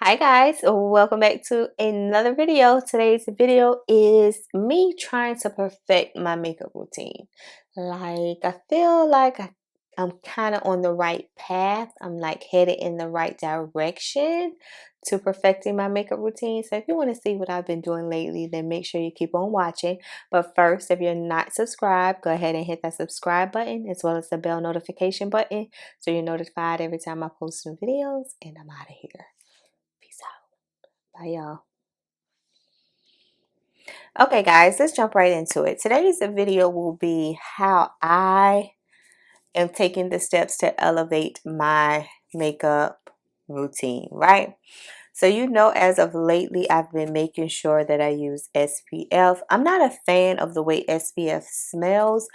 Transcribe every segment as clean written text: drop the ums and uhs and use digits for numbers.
Hi guys, welcome back to another video. Today's video is me trying to perfect my makeup routine. I feel like I'm kind of on the right path. I'm like headed in the right direction to perfecting my makeup routine. So if you want to see what I've been doing lately, then make sure you keep on watching. But first, if you're not subscribed, go ahead and hit that subscribe button as well as the bell notification button so you're notified every time I post new videos. And I'm out of here. Peace out. Bye, y'all. Okay, guys, let's jump right into it. Today's video will be how I am taking the steps to elevate my makeup routine, right? So, as of lately, I've been making sure that I use SPF. I'm not a fan of the way SPF smells,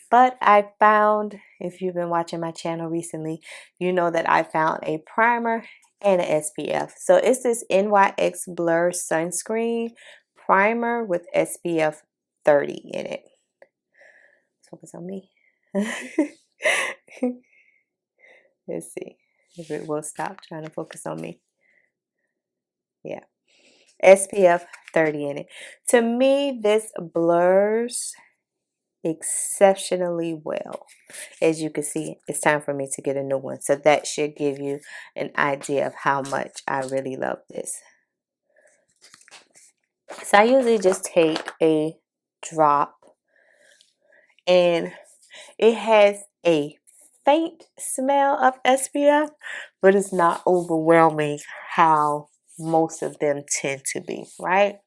but I found, if you've been watching my channel recently, you know that I found a primer and an SPF. So it's this NYX Blur Sunscreen Primer with SPF 30 in it. Let's focus on me. Let's see if it will stop trying to focus on me. Yeah. SPF 30 in it. To me, this blurs exceptionally well. As you can see, it's time for me to get a new one. So that should give you an idea of how much I really love this. So I usually just take a drop, and it has a faint smell of SPF, but it's not overwhelming how most of them tend to be, right?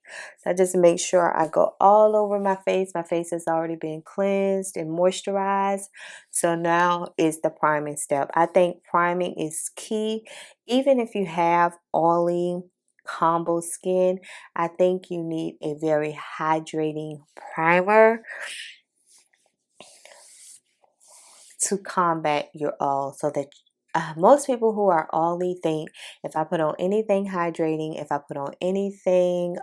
So I just make sure I go all over my face. My face has already been cleansed and moisturized. So now is the priming step. I think priming is key. Even if you have oily combo skin, I think you need a very hydrating primer to combat your oil, so that most people who are oily think if I put on anything hydrating, if I put on anything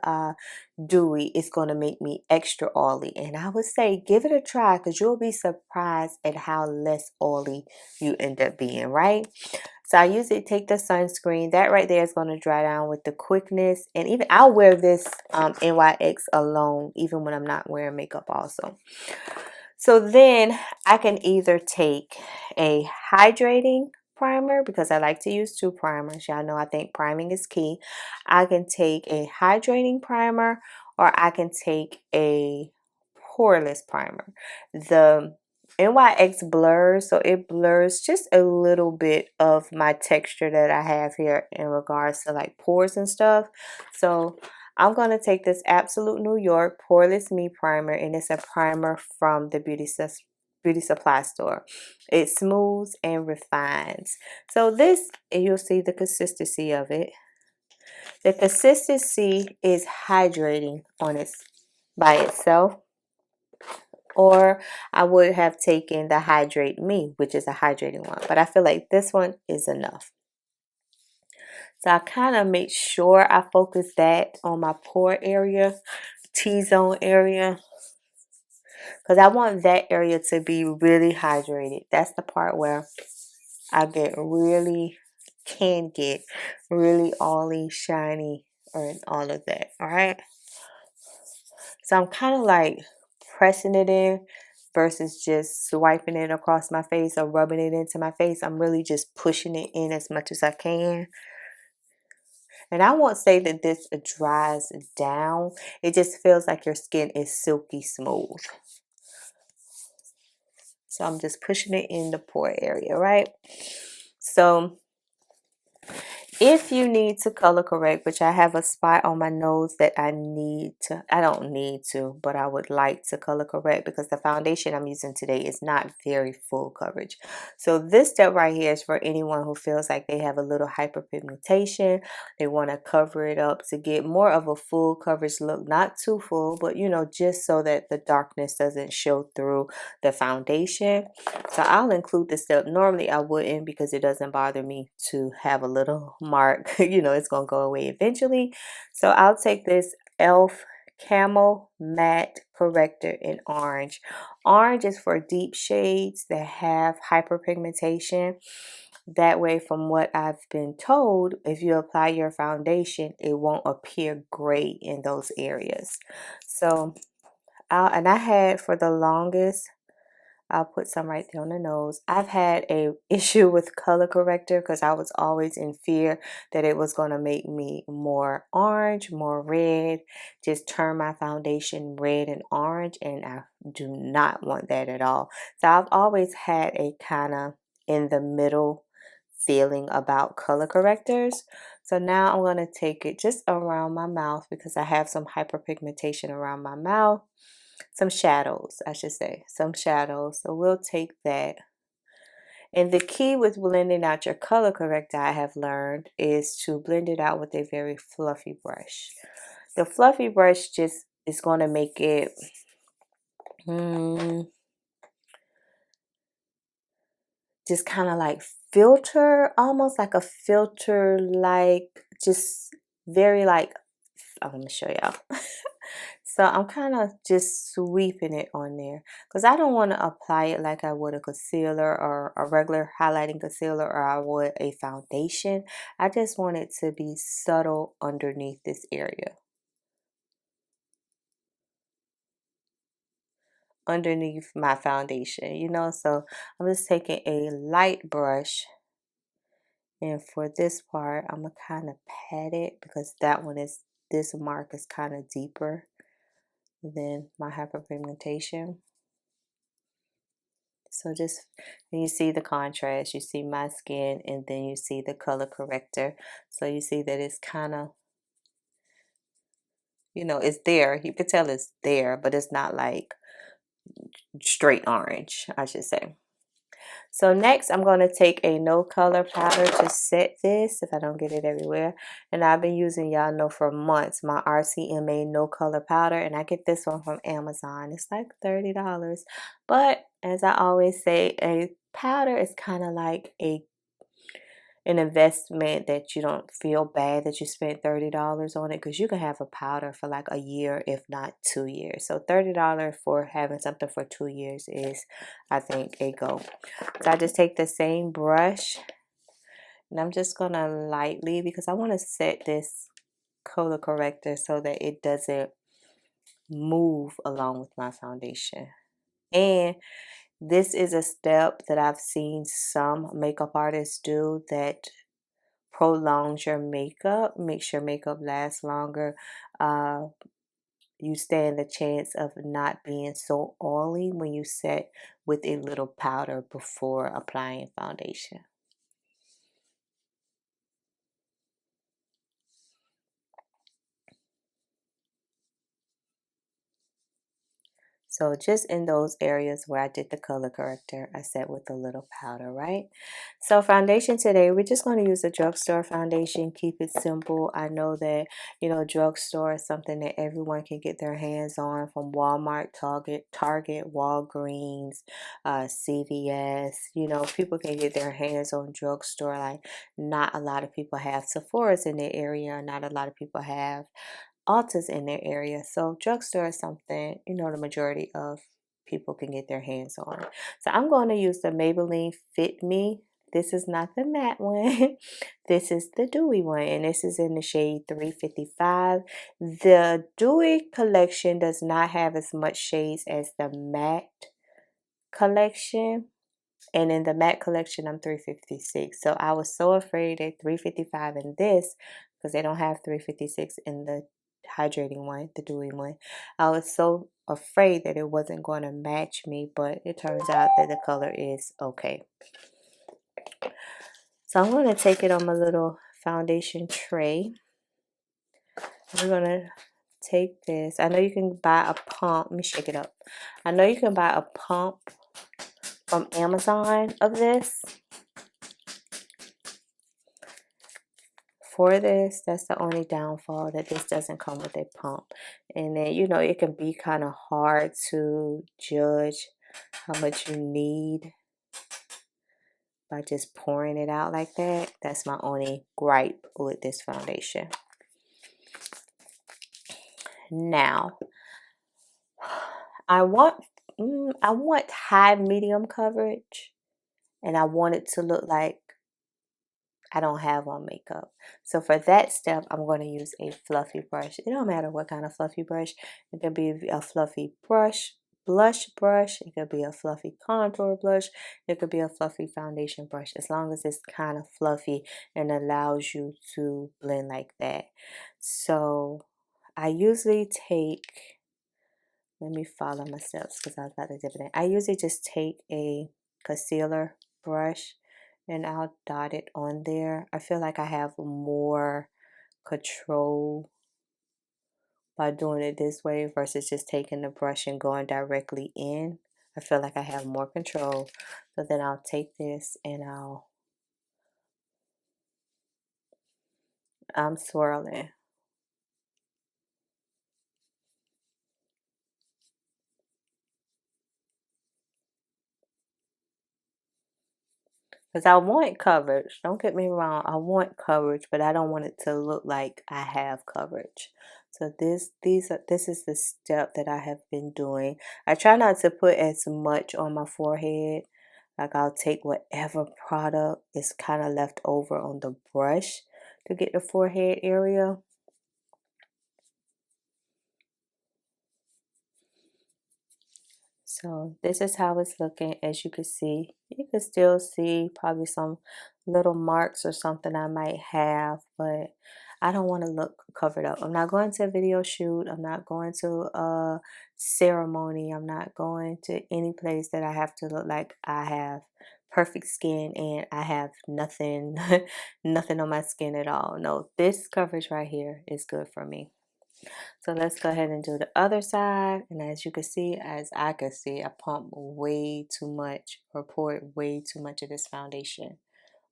dewy, it's going to make me extra oily. And I would say give it a try, because you'll be surprised at how less oily you end up being, right? So I usually take the sunscreen. That right there is going to dry down with the quickness. And even I'll wear this NYX alone, even when I'm not wearing makeup also. So then I can either take a hydrating primer, because I like to use two primers. Y'all know I think priming is key. I can take a hydrating primer, or I can take a poreless primer. The NYX blurs, so it blurs just a little bit of my texture that I have here in regards to like pores and stuff. So I'm going to take this Absolute New York Poreless Me Primer, and it's a primer from the beauty supply store. It smooths and refines. So this, you'll see the consistency of it. The consistency is hydrating on its by itself, or I would have taken the Hydrate Me, which is a hydrating one, but I feel like this one is enough. So I kind of make sure I focus that on my pore area, T-zone area, because I want that area to be really hydrated. That's the part where I can get really oily, shiny, or all of that. All right. So I'm kind of like pressing it in versus just swiping it across my face or rubbing it into my face. I'm really just pushing it in as much as I can. And I won't say that this dries down. It just feels like your skin is silky smooth. So I'm just pushing it in the pore area, right? So if you need to color correct, which I have a spot on my nose that I don't need to, but I would like to color correct, because the foundation I'm using today is not very full coverage. So this step right here is for anyone who feels like they have a little hyperpigmentation. They want to cover it up to get more of a full coverage look, not too full, but just so that the darkness doesn't show through the foundation. So I'll include this step. Normally I wouldn't, because it doesn't bother me to have a little mark. It's going to go away eventually. So I'll take this e.l.f. Camel Matte Corrector in orange. Orange is for deep shades that have hyperpigmentation. That way, from what I've been told, if you apply your foundation, it won't appear gray in those areas. So, and I had for the longest, I'll put some right there on the nose. I've had a issue with color corrector because I was always in fear that it was going to make me more orange, more red, just turn my foundation red and orange, and I do not want that at all. So I've always had a kind of in the middle feeling about color correctors. So now I'm going to take it just around my mouth because I have some hyperpigmentation around my mouth. Some shadows, I should say, some shadows. So we'll take that. And the key with blending out your color corrector, I have learned, is to blend it out with a very fluffy brush. The fluffy brush just is going to make it just kind of like filter, almost like a filter, like just very like, I'm going to show y'all. So I'm kind of just sweeping it on there because I don't want to apply it like I would a concealer or a regular highlighting concealer or I would a foundation. I just want it to be subtle underneath this area. Underneath my foundation, you know, so I'm just taking a light brush. And for this part, I'm going to kind of pat it because that one is, this mark is kind of deeper than my hyperpigmentation. So just when you see the contrast, you see my skin and then you see the color corrector. So you see that it's kind of, you know, it's there. You could tell it's there, but it's not like straight orange, I should say. So next, I'm going to take a no color powder to set this, if I don't get it everywhere. And I've been using, y'all know, for months, my RCMA no color powder. And I get this one from Amazon. It's like $30. But as I always say, a powder is kind of like an investment that you don't feel bad that you spent $30 on it, because you can have a powder for like a year, if not 2 years. So $30 for having something for 2 years is, I think, a go. So I just take the same brush and I'm just gonna lightly, because I want to set this color corrector so that it doesn't move along with my foundation. And this is a step that I've seen some makeup artists do that prolongs your makeup, makes your makeup last longer. You stand the chance of not being so oily when you set with a little powder before applying foundation. So just in those areas where I did the color corrector, I set with a little powder, right? So foundation today, we're just going to use a drugstore foundation. Keep it simple. I know that, you know, drugstore is something that everyone can get their hands on, from Walmart, Target, Walgreens, CVS. You know, people can get their hands on drugstore. Like, not a lot of people have Sephora's in their area. Not a lot of people have Ulta's in their area. So drugstore is something, you know, the majority of people can get their hands on. So I'm going to use the Maybelline Fit Me. This is not the matte one. This is the dewy one, and this is in the shade 355. The dewy collection does not have as much shades as the matte collection. And in the matte collection, I'm 356. So I was so afraid at 355 in this, because they don't have 356 in the hydrating one, the dewy one. I was so afraid that it wasn't going to match me, but it turns out that the color is okay. So I'm going to take it on my little foundation tray. We're going to take this. I know you can buy a pump. Let me shake it up. I know you can buy a pump from Amazon of this. For this, that's the only downfall, that this doesn't come with a pump. And then, you know, it can be kind of hard to judge how much you need by just pouring it out like that. That's my only gripe with this foundation. Now, I want high medium coverage, and I want it to look like I don't have on makeup. So for that step, I'm going to use a fluffy brush. It don't matter what kind of fluffy brush. It could be a fluffy blush brush. It could be a fluffy contour blush. It could be a fluffy foundation brush. As long as it's kind of fluffy and allows you to blend like that. So I usually take, let me follow my steps because I was about to dip it in. I usually just take a concealer brush and I'll dot it on there. I feel like I have more control by doing it this way versus just taking the brush and going directly in. I feel like I have more control. So then I'll take this and I'm swirling. Because I want coverage. Don't get me wrong. I want coverage, but I don't want it to look like I have coverage. So this is the step that I have been doing. I try not to put as much on my forehead. Like I'll take whatever product is kind of left over on the brush to get the forehead area. So this is how it's looking. As you can see, you can still see probably some little marks or something I might have, but I don't want to look covered up. I'm not going to a video shoot. I'm not going to a ceremony. I'm not going to any place that I have to look like I have perfect skin and I have nothing, nothing on my skin at all. No, this coverage right here is good for me. So let's go ahead and do the other side. And as you can see, as I can see, I pumped way too much or poured way too much of this foundation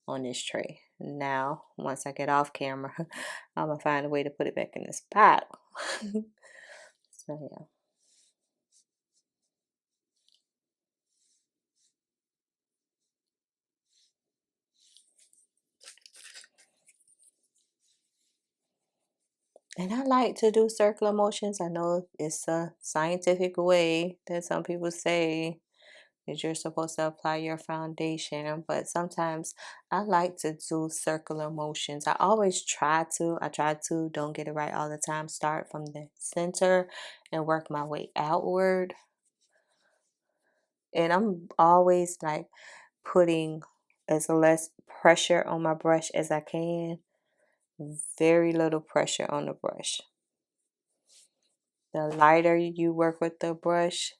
on this tray. Now, once I get off camera, I'm going to find a way to put it back in this pot. So yeah. And I like to do circular motions. I know it's a scientific way that some people say that you're supposed to apply your foundation, but sometimes I like to do circular motions. I always try to. I try to, don't get it right all the time. Start from the center and work my way outward. And I'm always like putting as less pressure on my brush as I can. Very little pressure on the brush. The lighter you work with the brush,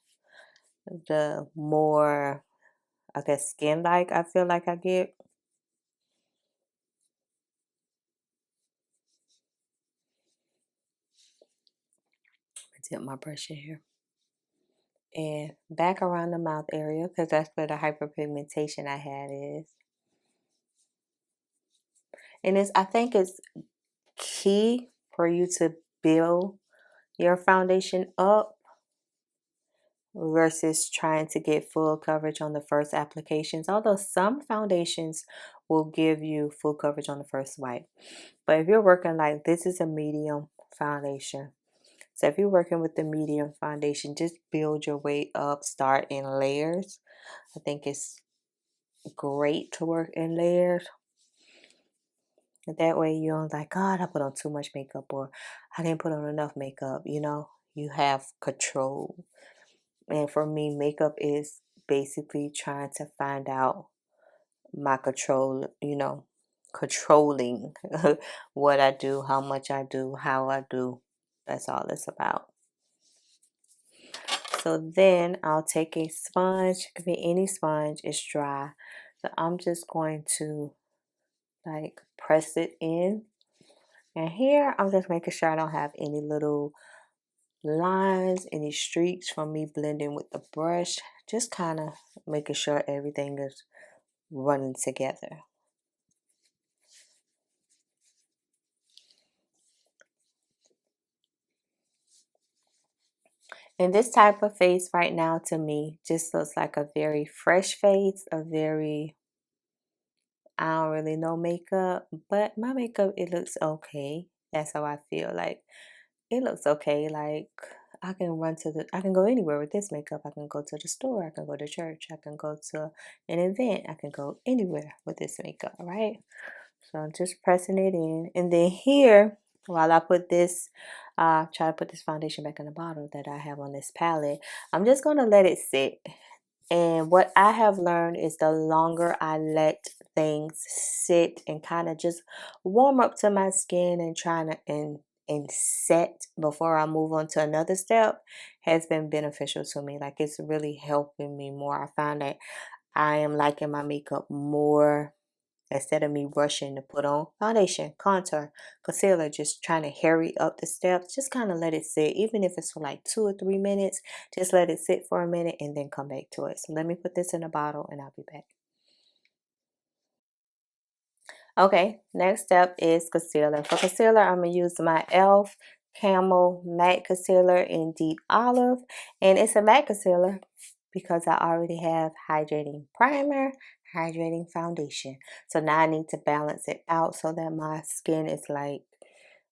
the more, I guess, skin-like I feel like I get. Dip my brush in here. And back around the mouth area because that's where the hyperpigmentation I had is. And I think it's key for you to build your foundation up versus trying to get full coverage on the first applications. Although some foundations will give you full coverage on the first wipe. But if you're working like this is a medium foundation. So if you're working with the medium foundation, just build your way up, start in layers. I think it's great to work in layers. That way you don't like, God, I put on too much makeup or I didn't put on enough makeup, you have control. And for me, makeup is basically trying to find out my control, controlling what I do, how much I do, how I do. That's all it's about. So then I'll take a sponge, it could be any sponge, it's dry. So I'm just going to like press it in. And here I'm just making sure I don't have any little lines, any streaks from me blending with the brush. Just kind of making sure everything is running together. And this type of face right now to me just looks like a very fresh face, I don't really know makeup, but my makeup, it looks okay. That's how I feel. Like, it looks okay. Like, I can go anywhere with this makeup. I can go to the store. I can go to church. I can go to an event. I can go anywhere with this makeup, right? So I'm just pressing it in. And then here, while I put this, try to put this foundation back in the bottle that I have on this palette, I'm just going to let it sit. And what I have learned is the longer I let things sit and kind of just warm up to my skin and trying to and set before I move on to another step has been beneficial to me. Like it's really helping me more. I find that I am liking my makeup more instead of me rushing to put on foundation, contour, concealer, just trying to hurry up the steps. Just kind of let it sit, even if it's for like 2 or 3 minutes. Just let it sit for a minute and then come back to it. So let me put this in a bottle and I'll be back. Okay, next step is concealer. For concealer, I'm going to use my e.l.f. Camel Matte Concealer in Deep Olive. And it's a matte concealer because I already have hydrating primer, hydrating foundation. So now I need to balance it out so that my skin is like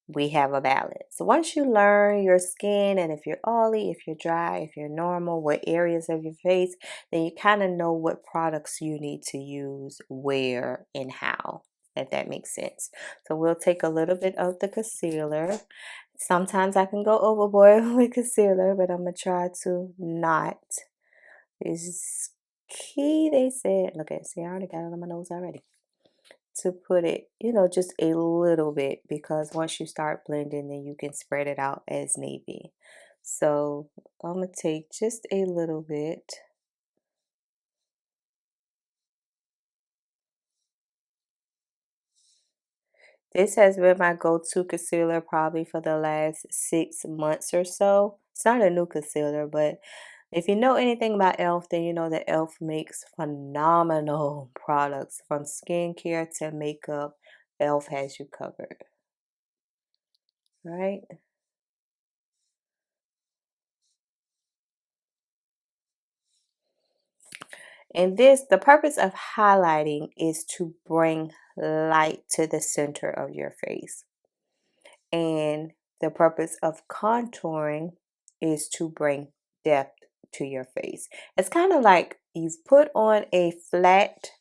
we have a balance. So once you learn your skin and if you're oily, if you're dry, if you're normal, what areas of your face, then you kind of know what products you need to use, where, and how, if that makes sense. So we'll take a little bit of the concealer. Sometimes I can go overboard with concealer, but I'm going to try to not. It's key, they said. Look at, see, I already got it on my nose already. To put it, just a little bit, because once you start blending, then you can spread it out as need be. So I'm going to take just a little bit. This has been my go-to concealer probably for the last 6 months or so. It's not a new concealer, but if you know anything about e.l.f., then you know that e.l.f. makes phenomenal products. From skincare to makeup, e.l.f. has you covered. Right? And this, the purpose of highlighting is to bring light to the center of your face. And the purpose of contouring is to bring depth to your face. It's kind of like you've put on a flat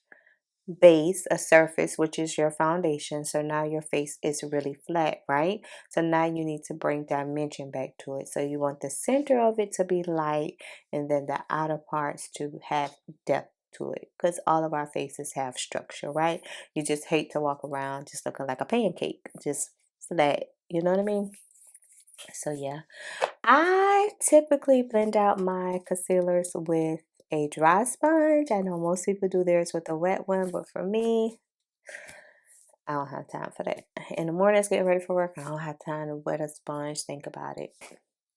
base, a surface, which is your foundation. So now your face is really flat, right? So now you need to bring dimension back to it. So you want the center of it to be light and then the outer parts to have depth to it, because all of our faces have structure, right? You just hate to walk around just looking like a pancake, just flat. You know what I mean? So yeah, I typically blend out my concealers with a dry sponge. I know most people do theirs with a wet one, but for me, I don't have time for that. In the mornings, getting ready for work, I don't have time to wet a sponge, think about it.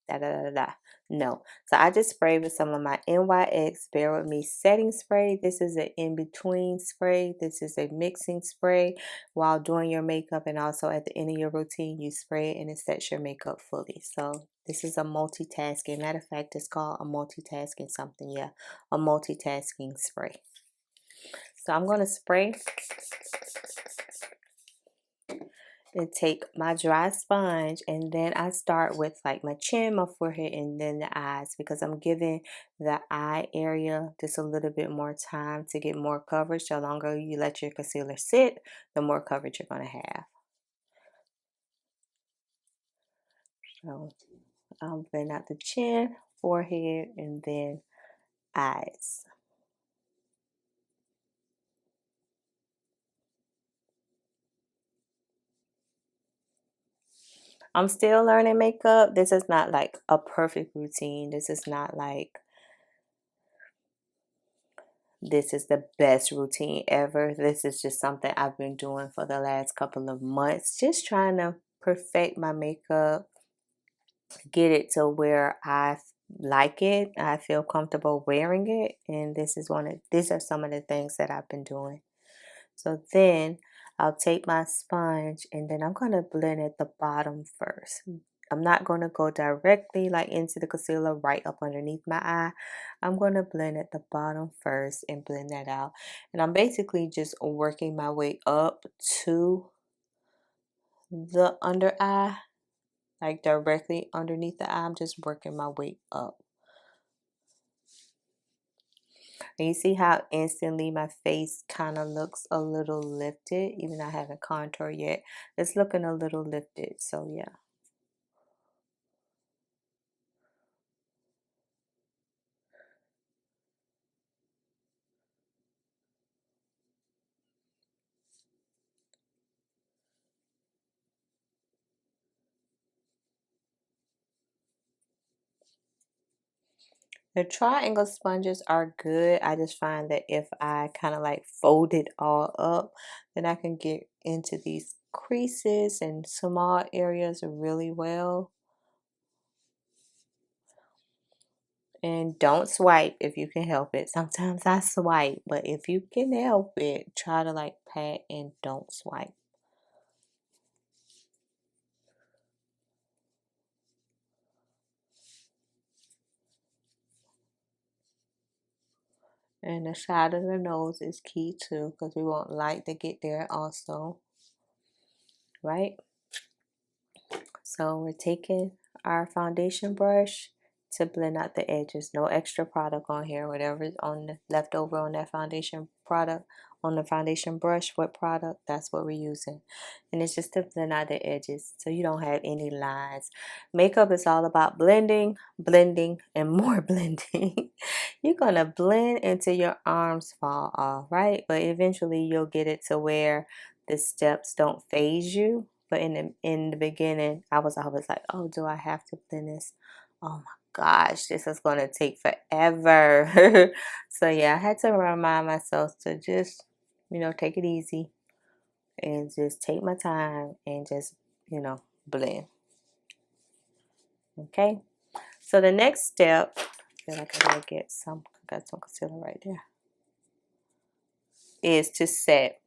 Da da da da. No. So I just spray with some of my NYX Bear With Me setting spray. This is an in-between spray. This is a mixing spray while doing your makeup, and also at the end of your routine, you spray it and it sets your makeup fully. So this is a multitasking. Matter of fact, it's called a multitasking something. Yeah, a multitasking spray. So I'm going to spray and take my dry sponge, and then I start with like my chin, my forehead, and then the eyes, because I'm giving the eye area just a little bit more time to get more coverage. The longer you let your concealer sit, the more coverage you're going to have. So I'll blend out the chin, forehead, and then eyes. I'm still learning makeup. This is not like a perfect routine. This is not like this is the best routine ever. This is just something I've been doing for the last couple of months. Just trying to perfect my makeup, get it to where I like it. I feel comfortable wearing it. And these are some of the things that I've been doing. So then I'll take my sponge and then I'm going to blend at the bottom first. I'm not going to go directly like into the concealer right up underneath my eye. I'm going to blend at the bottom first and blend that out. And I'm basically just working my way up to the under eye, like directly underneath the eye. I'm just working my way up. And you see how instantly my face kind of looks a little lifted, even though I haven't contoured yet. It's looking a little lifted, so yeah. The triangle sponges are good. I just find that if I kind of like fold it all up, then I can get into these creases and small areas really well. And don't swipe if you can help it. Sometimes I swipe, but if you can help it, try to like pat and don't swipe. And the side of the nose is key too, because we want light to get there also, right? So we're taking our foundation brush to blend out the edges. No extra product on here. Whatever's on the left over on that foundation product, on the foundation brush, what product, that's what we're using. And it's just to blend out the edges so you don't have any lines. Makeup is all about blending, blending, and more blending. You're gonna blend until your arms fall off, right? But eventually you'll get it to where the steps don't phase you. But in the beginning, I was always like, oh, do I have to blend this? Oh my gosh, this is going to take forever. So yeah, I had to remind myself to just, take it easy and just take my time and just, blend. Okay. So the next step, I feel like I gotta get some, got some concealer right there, is to set.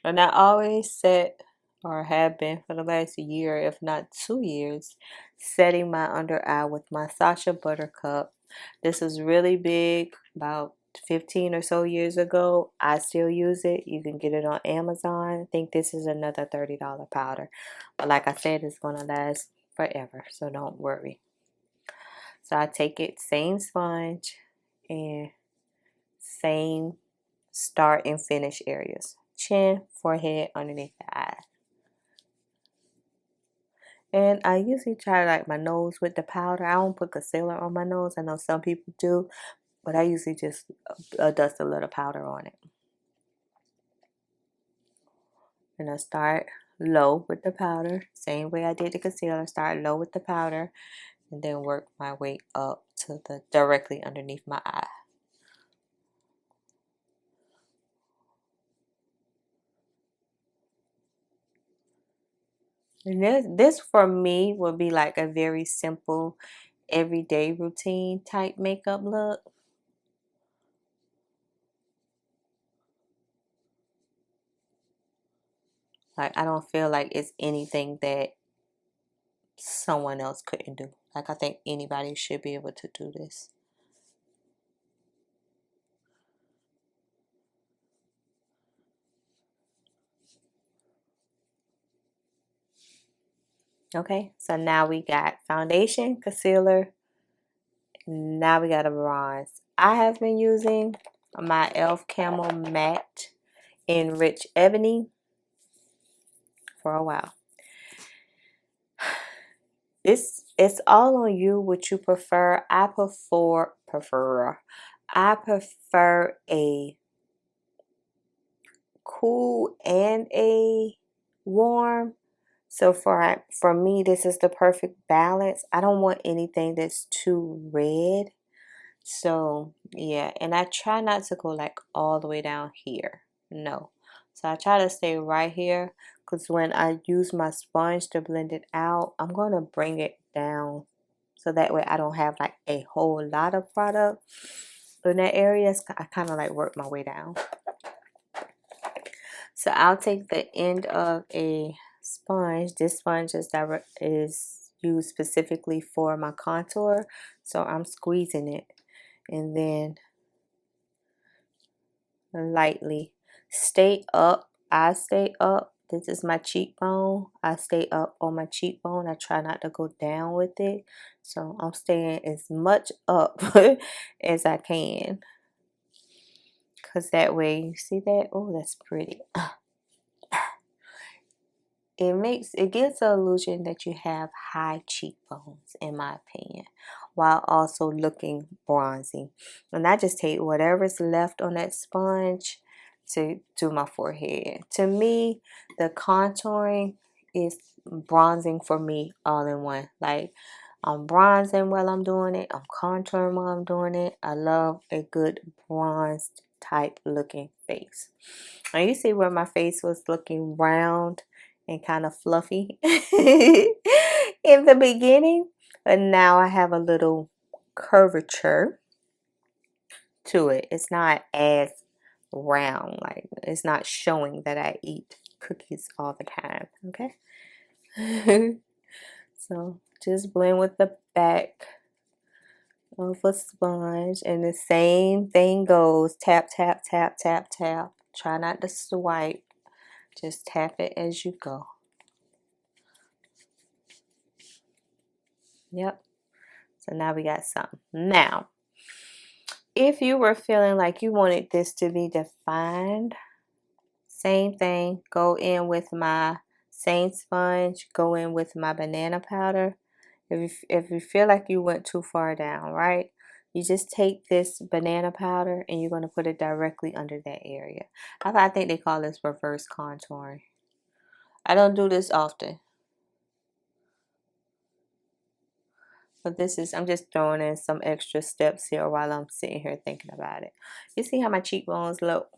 And I always set, or have been for the last year, if not 2 years, setting my under eye with my SACHA Buttercup. This was really big about 15 or so years ago. I still use it. You can get it on Amazon. I think this is another $30 powder. But like I said, it's going to last forever, so don't worry. So I take it, same sponge and same start and finish areas. Chin, forehead, underneath the eye. And I usually try like my nose with the powder. I don't put concealer on my nose. I know some people do, but I usually just dust a little powder on it. And I start low with the powder, same way I did the concealer. Start low with the powder, and then work my way up to the directly underneath my eye. And this for me would be like a very simple, everyday routine type makeup look. Like I don't feel like it's anything that someone else couldn't do. Like I think anybody should be able to do this. Okay, so now we got foundation, concealer. Now we got a bronze. I have been using my e.l.f. Camel Matte in Rich Ebony for a while. It's all on you what you prefer. I prefer a cool and a warm. So for me, this is the perfect balance. I don't want anything that's too red. So yeah, and I try not to go like all the way down here. No. So I try to stay right here, because when I use my sponge to blend it out, I'm going to bring it down. So that way I don't have like a whole lot of product in that area. I kind of like work my way down. So I'll take the end of a sponge. This sponge is used specifically for my contour. So I'm squeezing it and then lightly stay up. I stay up. This is my cheekbone. I stay up on my cheekbone. I try not to go down with it. So I'm staying as much up as I can. because that way, you see that? Oh, that's pretty. It gives the illusion that you have high cheekbones, in my opinion, while also looking bronzy. And I just take whatever's left on that sponge to do my forehead. To me, the contouring is bronzing for me all in one. Like, I'm bronzing while I'm doing it, I'm contouring while I'm doing it. I love a good bronzed type looking face. Now you see where my face was looking round and kind of fluffy in the beginning, but now I have a little curvature to it. It's not as round, like it's not showing that I eat cookies all the time. Okay. So just blend with the back of a sponge, and the same thing goes. Tap, tap, tap, tap, tap. Try not to swipe. Just tap it as you go. Yep. So now we got some. Now, if you were feeling like you wanted this to be defined, same thing. Go in with my same sponge. Go in with my banana powder. If you feel like you went too far down, right? You just take this banana powder and you're going to put it directly under that area. I think they call this reverse contouring. I don't do this often. But this is, I'm just throwing in some extra steps here while I'm sitting here thinking about it. You see how my cheekbones look?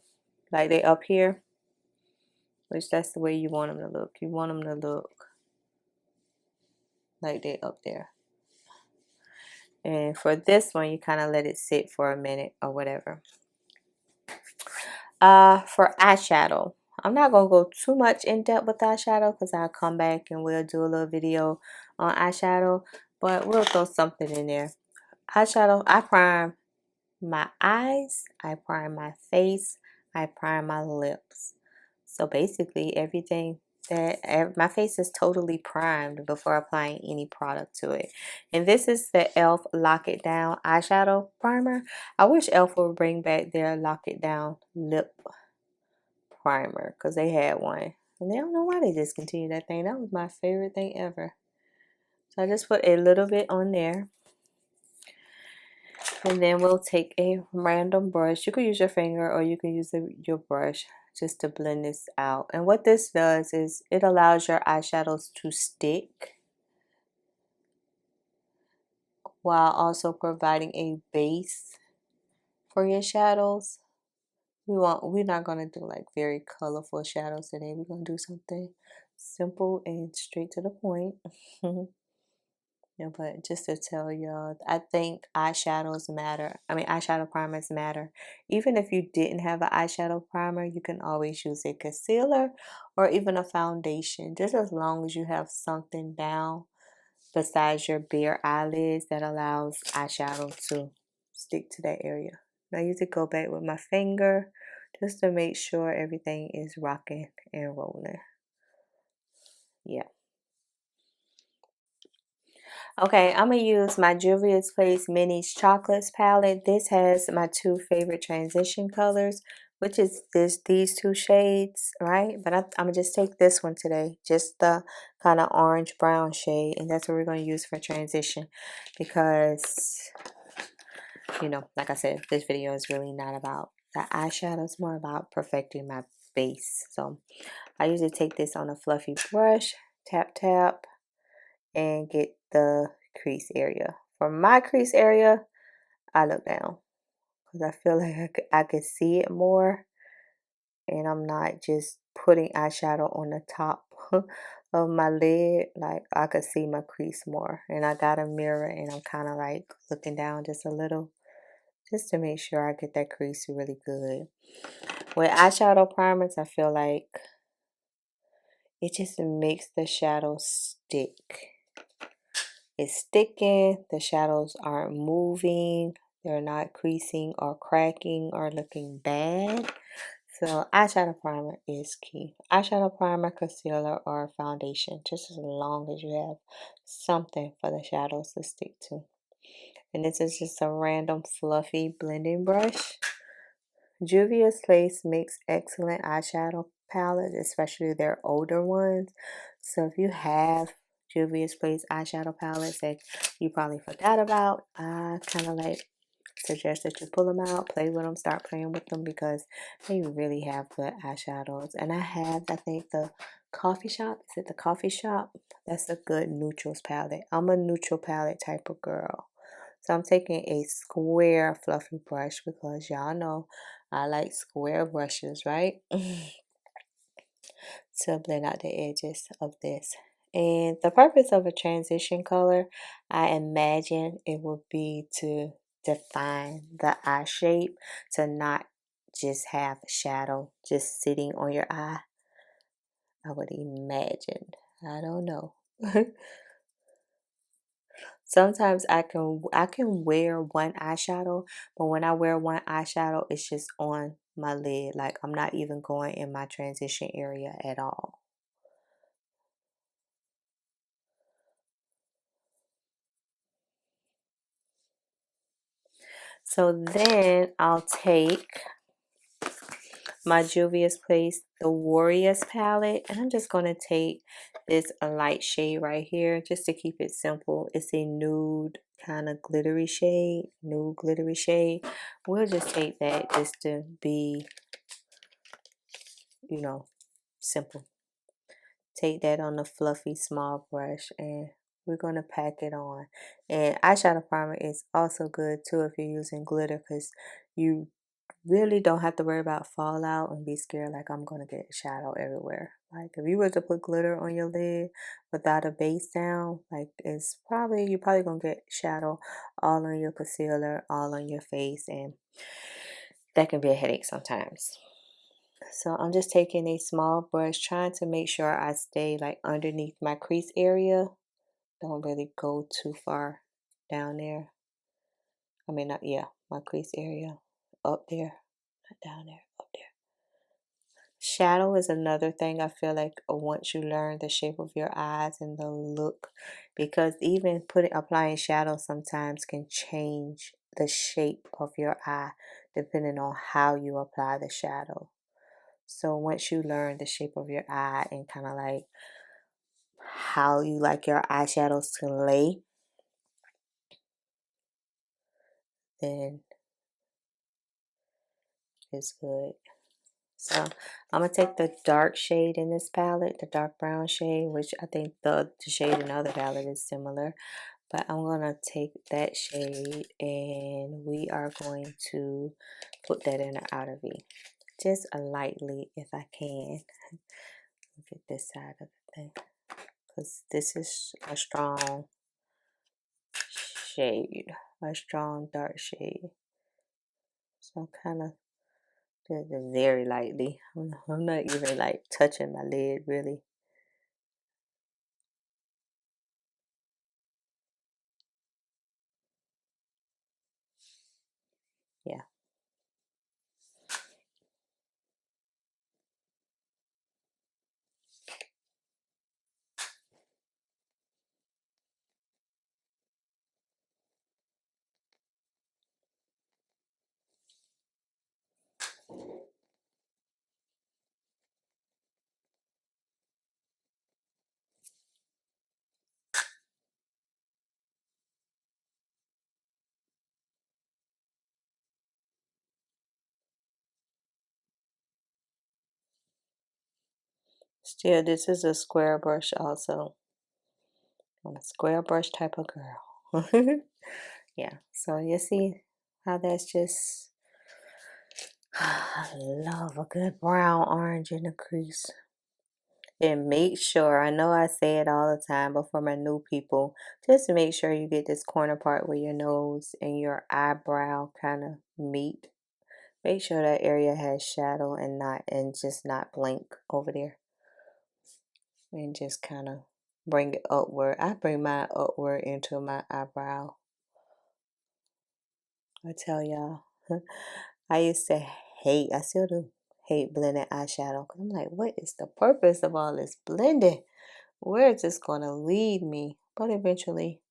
Like they up here? Which that's the way you want them to look. You want them to look like they up there. And for this one, you kind of let it sit for a minute or whatever. For eyeshadow, I'm not going to go too much in depth with eyeshadow because I'll come back and we'll do a little video on eyeshadow. But we'll throw something in there. Eyeshadow, I prime my eyes, I prime my face, I prime my lips. So basically everything that my face is totally primed before applying any product to it. And this is the e.l.f. Lock It Down eyeshadow primer. I wish e.l.f. would bring back their Lock It Down lip primer because they had one. And I don't know why they discontinued that thing. That was my favorite thing ever. So I just put a little bit on there. And then we'll take a random brush. You can use your finger or you can use your brush just to blend this out. And what this does is it allows your eyeshadows to stick while also providing a base for your shadows. We're not gonna do like very colorful shadows today. We're gonna do something simple and straight to the point. Yeah, but just to tell y'all, I think eyeshadows matter. I mean, eyeshadow primers matter. Even if you didn't have an eyeshadow primer, you can always use a concealer or even a foundation. Just as long as you have something down besides your bare eyelids that allows eyeshadow to stick to that area. Now, I usually go back with my finger just to make sure everything is rocking and rolling. Yeah. Okay, I'm going to use my juvia'splace Minis Chocolates palette. This has my two favorite transition colors, which is these two shades, right? But I'm going to just take this one today, just the kind of orange-brown shade, and that's what we're going to use for transition because, you know, like I said, this video is really not about the eyeshadow. It's more about perfecting my base. So I usually take this on a fluffy brush, tap, tap, and get the crease area. For my crease area, I look down because I feel like I could see it more, and I'm not just putting eyeshadow on the top of my lid. Like I could see my crease more, and I got a mirror and I'm kind of like looking down just a little just to make sure I get that crease really good. With eyeshadow primers, I feel like it just makes the shadow stick. It's sticking, the shadows aren't moving, they're not creasing or cracking or looking bad. So eyeshadow primer is key. Eyeshadow primer, concealer, or foundation, just as long as you have something for the shadows to stick to. And this is just a random fluffy blending brush. Juvia'splace makes excellent eyeshadow palettes, especially their older ones. So if you have Juvia'splace eyeshadow palettes that you probably forgot about, I kind of like suggest that you pull them out, play with them, start playing with them because they really have good eyeshadows. And I think the coffee shop, is it the coffee shop? That's a good neutrals palette. I'm a neutral palette type of girl. So I'm taking a square fluffy brush because y'all know I like square brushes, right? To blend out the edges of this. And the purpose of a transition color, I imagine it would be to define the eye shape, to not just have shadow just sitting on your eye. I would imagine. I don't know. Sometimes I can wear one eyeshadow, but when I wear one eyeshadow, it's just on my lid. Like I'm not even going in my transition area at all. So then I'll take my Juvia's Place, the Warriors palette, and I'm just going to take this a light shade right here just to keep it simple. It's a nude kind of glittery shade, nude glittery shade. We'll just take that just to be, you know, simple. Take that on a fluffy small brush and we're going to pack it on. And eyeshadow primer is also good too if you're using glitter because you really don't have to worry about fallout and be scared like I'm going to get shadow everywhere. Like if you were to put glitter on your lid without a base down, like you're probably going to get shadow all on your concealer, all on your face, and that can be a headache sometimes. So I'm just taking a small brush, trying to make sure I stay like underneath my crease area. Don't really go too far down there. I mean, not, yeah, my crease area up there, not down there, up there. Shadow is another thing I feel like once you learn the shape of your eyes and the look, because even applying shadow sometimes can change the shape of your eye depending on how you apply the shadow. So once you learn the shape of your eye and kind of like how you like your eyeshadows to lay, then it's good. So I'm going to take the dark shade in this palette, the dark brown shade, which I think the shade in the other palette is similar. But I'm going to take that shade and we are going to put that in the outer V. Just lightly if I can. Look at this side of the thing. Because this is a strong shade, a strong dark shade. So kind of just very lightly. I'm not even like touching my lid really. Yeah. Still, this is a square brush also. I'm a square brush type of girl. Yeah, so you see how that's just, I love a good brown orange in the crease. And make sure, I know I say it all the time, but for my new people, just make sure you get this corner part where your nose and your eyebrow kind of meet. Make sure that area has shadow and just not blank over there. And just kind of bring it upward. I bring mine upward into my eyebrow. I tell y'all, I used to hate, I still do hate blending eyeshadow. Cause I'm like, what is the purpose of all this blending? Where is this going to lead me? But eventually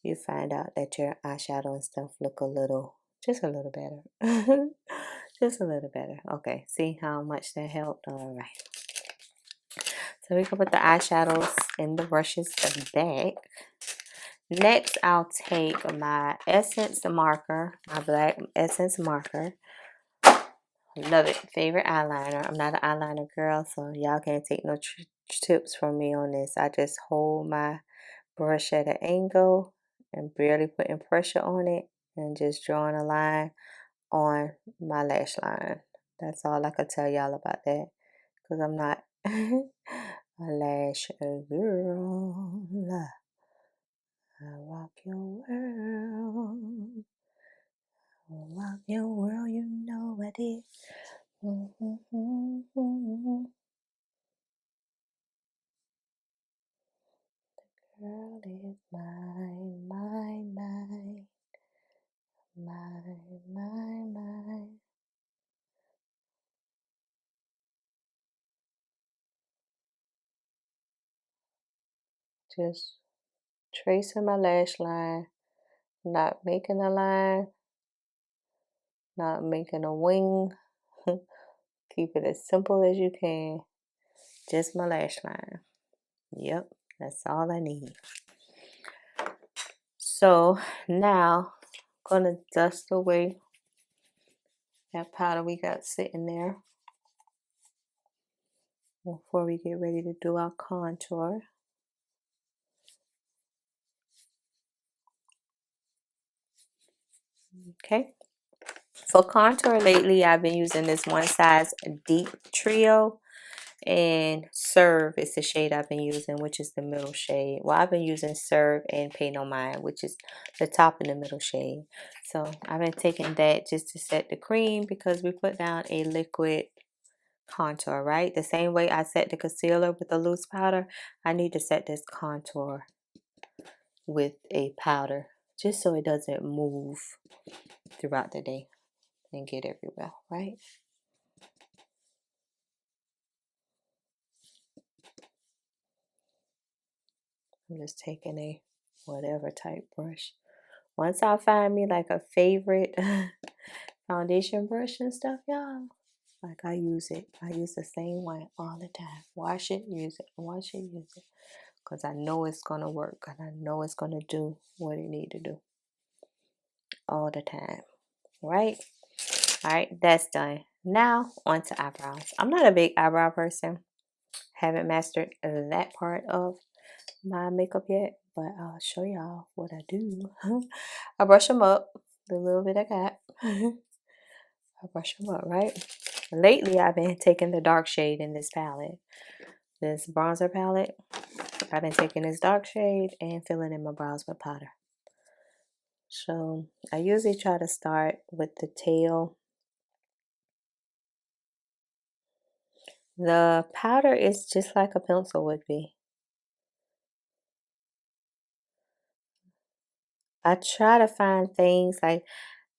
you find out that your eyeshadow and stuff look just a little better. Just a little better. Okay, see how much that helped? All right. So we can put the eyeshadows in the brushes back. Next, I'll take my Essence marker, my black Essence marker. Love it. Favorite eyeliner. I'm not an eyeliner girl, so y'all can't take no tips from me on this. I just hold my brush at an angle and barely putting pressure on it and just drawing a line on my lash line. That's all I could tell y'all about that, because I'm not a lash girl. I rock your world. I rock your world, you know I did. Girl is mine, mine, mine, mine, mine, mine. Just tracing my lash line, not making a line, not making a wing. Keep it as simple as you can. Just my lash line. Yep, that's all I need. So now I'm gonna dust away that powder we got sitting there before we get ready to do our contour. Okay. For contour lately, I've been using this One Size Deep Trio, and Serve is the shade I've been using, which is the middle shade. Well, I've been using Serve and Pay No Mind, which is the top and the middle shade. So I've been taking that just to set the cream, because we put down a liquid contour, right? The same way I set the concealer with a loose powder, I need to set this contour with a powder, just so it doesn't move throughout the day and get everywhere, right? I'm just taking a whatever type brush. Once I find me like a favorite foundation brush and stuff, y'all, like I use it. I use the same one all the time. Wash it, use it, wash it, use it. Because I know it's going to work, and I know it's going to do what it need to do all the time, right? All right, that's done. Now on to eyebrows. I'm not a big eyebrow person. Haven't mastered that part of my makeup yet, but I'll show y'all what I do. I brush them up, the little bit I got. I brush them up, right? Lately, I've been taking the dark shade in this palette, this bronzer palette. I've been taking this dark shade and filling in my brows with powder. So I usually try to start with the tail. The powder is just like a pencil would be. I try to find things like,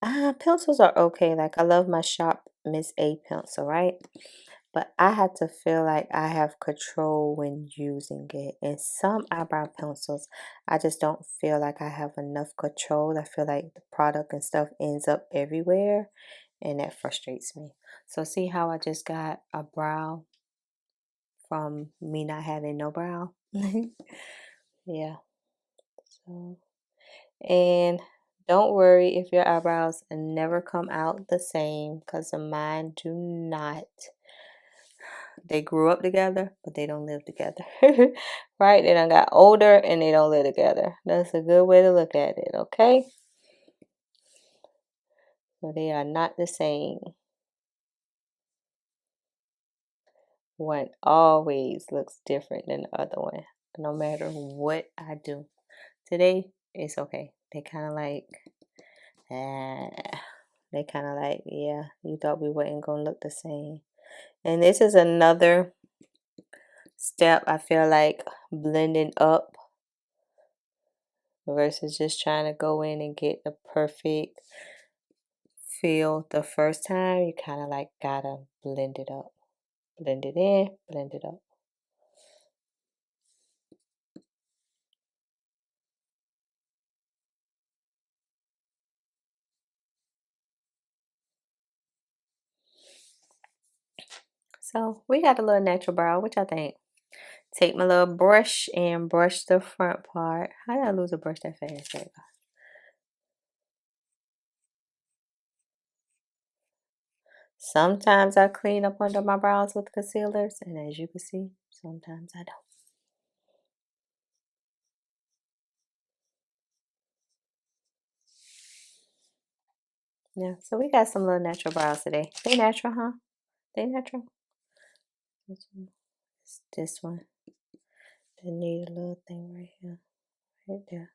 pencils are okay. Like I love my Shop Miss A pencil, right? But I have to feel like I have control when using it. And some eyebrow pencils, I just don't feel like I have enough control. I feel like the product and stuff ends up everywhere, and that frustrates me. So see how I just got a brow from me not having no brow? Yeah. So, and don't worry if your eyebrows never come out the same, because mine do not. They grew up together, but they don't live together. Right? They done got older and they don't live together. That's a good way to look at it, okay? So they are not the same. One always looks different than the other one, no matter what I do. Today, it's okay. They kind of like, yeah, you thought we wasn't going to look the same. And this is another step, I feel like, blending up versus just trying to go in and get the perfect feel the first time. You kind of like gotta blend it up. Blend it in, blend it up. So we got a little natural brow. What y'all think? Take my little brush and brush the front part. How did I lose a brush that fast? There you go. Sometimes I clean up under my brows with concealers, and as you can see, sometimes I don't. Yeah, so we got some little natural brows today. They natural, huh? They natural. This one. They need a little thing right here, right there.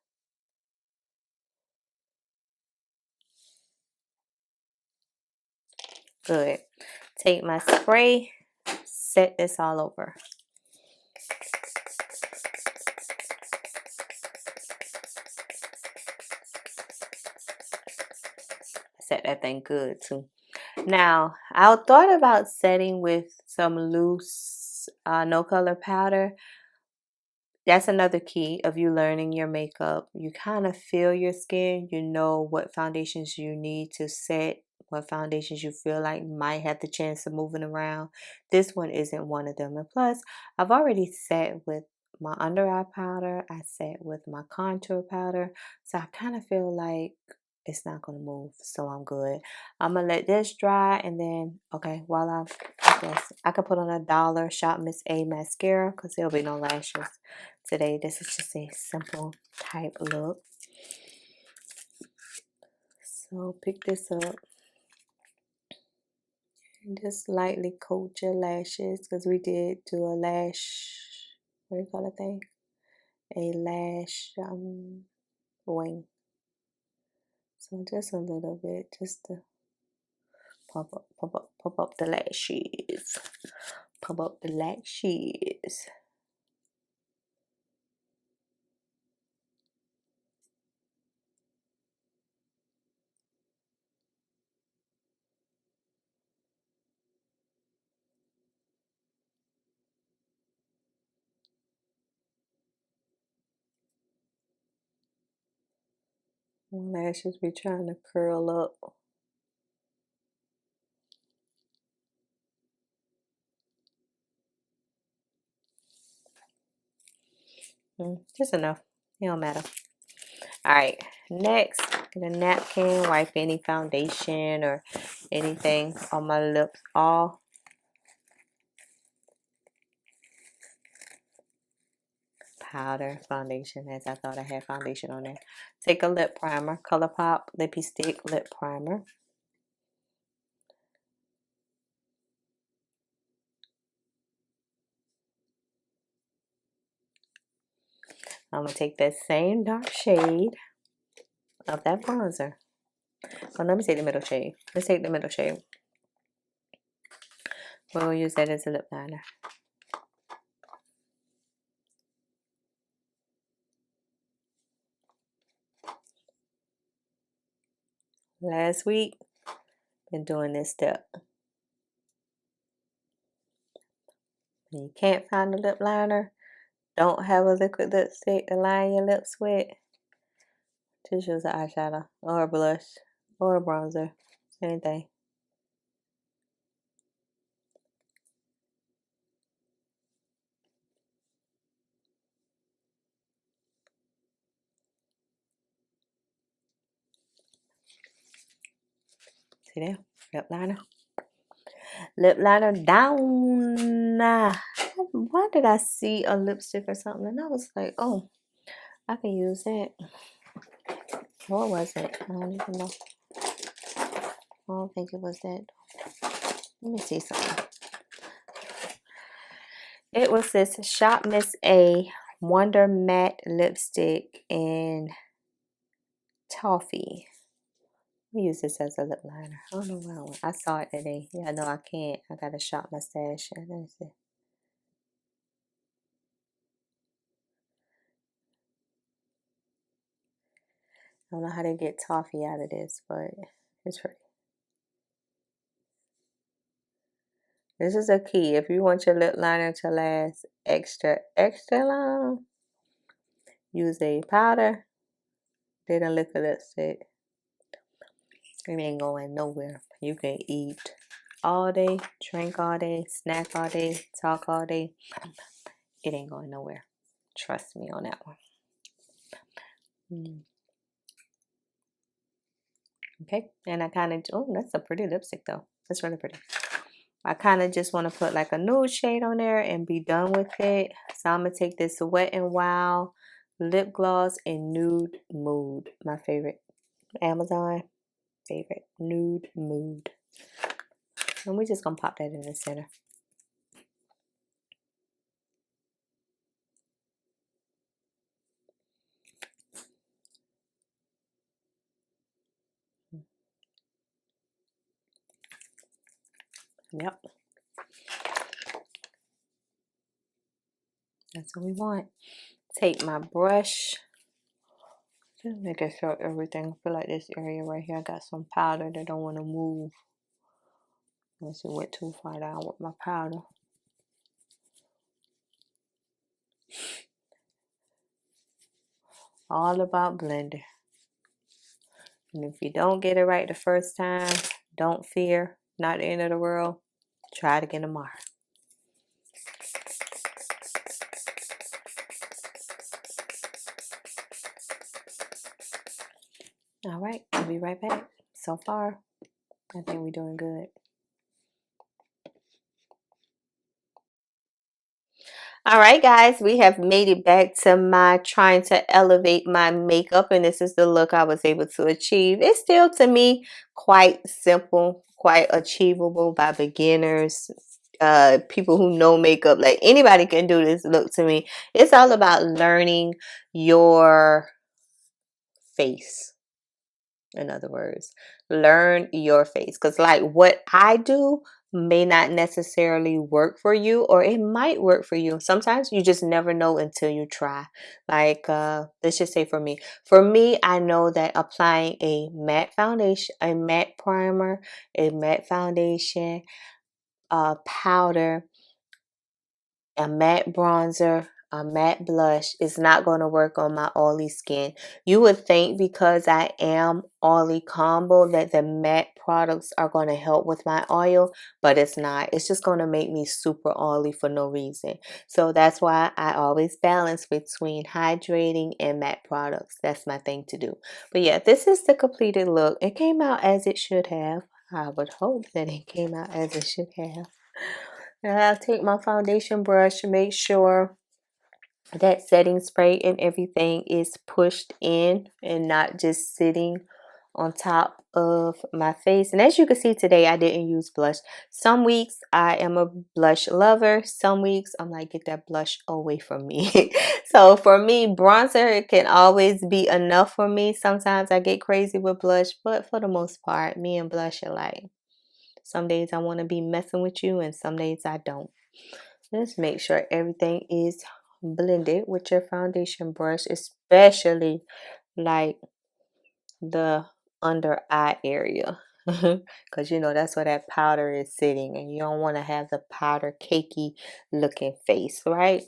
Good. Take my spray, set this all over. Set that thing good too. Now, I thought about setting with some loose no color powder. That's another key of you learning your makeup. You kind of feel your skin. You know what foundations you need to set, what foundations you feel like might have the chance of moving around. This one isn't one of them. And plus, I've already set with my under eye powder. I set with my contour powder. So I kind of feel like it's not going to move. So I'm good. I'm going to let this dry. And then, okay, while I can put on a $1 Shop Miss A mascara because there'll be no lashes today. This is just a simple type look. So pick this up and just lightly coat your lashes because we did do a lash, what do you call it thing? A lash wing. So just a little bit, just to pump up the lashes. Pump up the lashes. Lashes be trying to curl up. Just enough. It don't matter. Alright, next, get a napkin, wipe any foundation or anything on my lips off. Powder, foundation, as I thought I had foundation on there. Take a lip primer, ColourPop Lippy Stick Lip Primer. I'm going to take that same dark shade of that bronzer. Oh, let me take the middle shade. Let's take the middle shade. We'll use that as a lip liner. Last week, been doing this step. When you can't find a lip liner, don't have a liquid lipstick to line your lips with, just use an eyeshadow or a blush or a bronzer, same thing. See there? Lip liner. Lip liner down. Why did I see a lipstick or something? And I was like, oh, I can use that. What was it? I don't even know. I don't think it was that. Let me see something. It was this Shop Miss A Wonder Matte Lipstick in Toffee. We use this as a lip liner. I don't know where I went. I saw it today. Yeah, no, I can't. I gotta shop my stash. Let me see. I don't know how to get toffee out of this, but it's pretty. This is a key. If you want your lip liner to last extra long, use a powder, then a liquid lipstick. It ain't going nowhere. You can eat all day, drink all day, snack all day, talk all day. It ain't going nowhere. Trust me on that one. Okay, and I kind of, oh, that's a pretty lipstick though. That's really pretty. I kind of just want to put like a nude shade on there and be done with it. So I'm going to take this Wet n Wild lip gloss in Nude Mood. My favorite. Amazon favorite. Nude Mood. And we're just going to pop that in the center. Yep. That's what we want. Take my brush. Just making sure everything. I feel like this area right here, I got some powder that I don't want to move. Unless it went too far down with my powder. All about blending. And if you don't get it right the first time, don't fear. Not the end of the world. Try it again tomorrow. All right, I'll be right back. So far, I think we're doing good. All right, guys, we have made it back to my trying to elevate my makeup, and this is the look I was able to achieve. It's still, to me, quite simple, quite achievable by beginners, people who know makeup. Like, anybody can do this look to me. It's all about learning your face. In other words, learn your face, because like what I do may not necessarily work for you, or it might work for you. Sometimes you just never know until you try. Like let's just say for me, I know that applying a matte foundation, a matte primer, a matte foundation, powder, a matte bronzer, a matte blush is not going to work on my oily skin. You would think because I am oily combo that the matte products are going to help with my oil, but it's not. It's just going to make me super oily for no reason. So that's why I always balance between hydrating and matte products. That's my thing to do. But yeah, this is the completed look. It came out as it should have. I would hope that it came out as it should have. Now I'll take my foundation brush, make sure that setting spray and everything is pushed in and not just sitting on top of my face. And as you can see today, I didn't use blush. Some weeks I am a blush lover. Some weeks I'm like, get that blush away from me. So for me, bronzer can always be enough for me. Sometimes I get crazy with blush, but for the most part, me and blush are like, some days I want to be messing with you and some days I don't. Just make sure everything is blended with your foundation brush, especially like the under eye area. Because you know that's where that powder is sitting and you don't want to have the powder cakey looking face, right?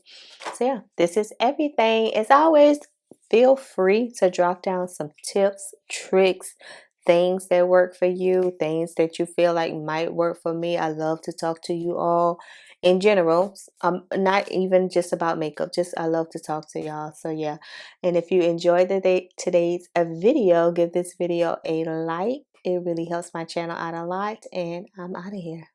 So yeah, this is everything. As always, feel free to drop down some tips, tricks, things that work for you, things that you feel like might work for me. I love to talk to you all in general. Not even just about makeup, just I love to talk to y'all. So yeah, and if you enjoyed today's video, give this video a like. It really helps my channel out a lot, and I'm out of here.